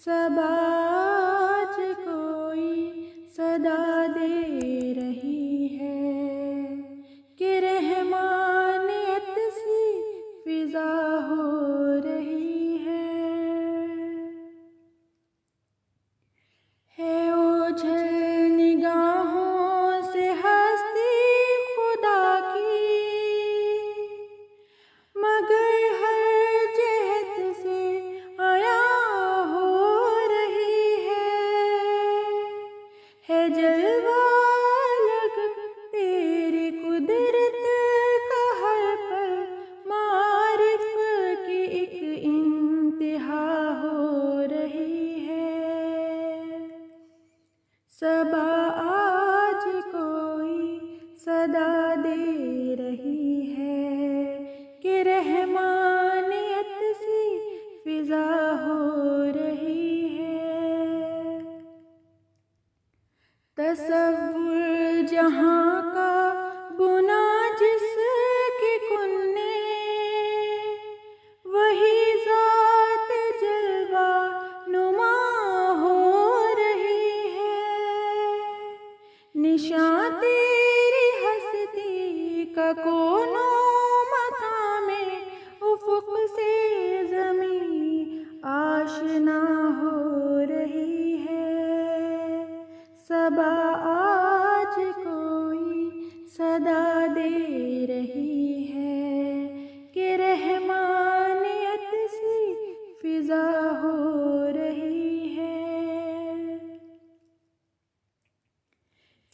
सब आज कोई सदा दे रही है कि रहमानियत सी फिजा हो रही है ओझल निगाहों से हस्ती खुदा की, मगर हर जहत से आया हो रही है जलवा लग तेरी कुदरत का हर पल, मारिफ की एक इंतहा हो रही है। सब आज कोई सदा दे रही है कि रहमानियत सी फिजा हो रही है। तसव्वुर जहाँ का बुना जिसके कुन्ने, वही ज़ात जलवा नुमा हो रही है। निशान तेरी हस्ती का कोनो मकामे उफ़ुक़ से ज़मीं आशना हो रही है। सब आज कोई सदा दे रही है कि रहमानियत सी फिजा हो रही है।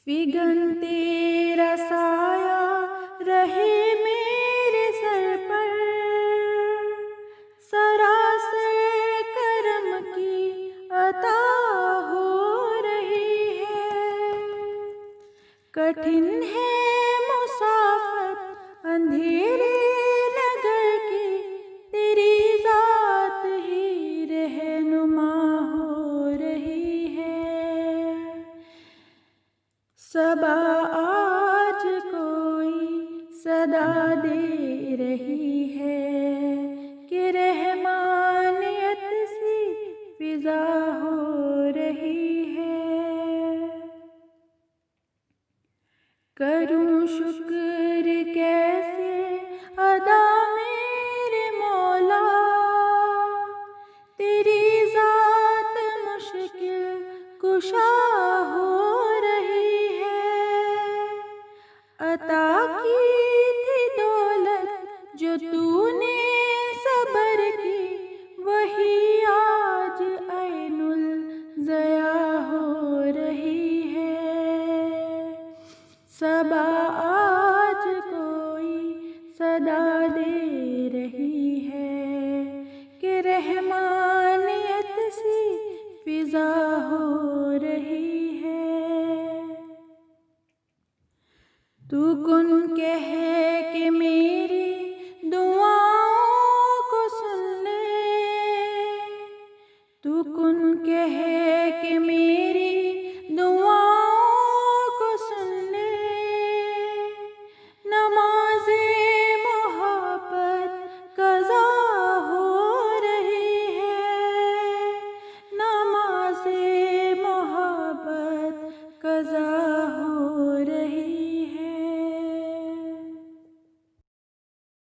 फिगन तेरा साया रहे मेरे सर पर, सरासर करम की अता हो रही है। कठिन है मुसाफत अंधेरे नगर की, तेरी ज़ात ही रहनुमा हो रही है। सब आज कोई सदा दे रही है कि रहमानियत सी फिजा हो रही है। करूं शुक्र कैसे अदा मेरे मौला, तेरी ज़ात मुश्किल कुशा हो रही है। अता की थी दौलत जो तूने सबर की, वही आज ऐनुल ज़या हो रही है। सब आज कोई सदा दे रही है कि रहमानियत सी फिजा हो रही है। तू कुन कह के मेरी दुआओं को सुन ले, तू कुन कह के मेरी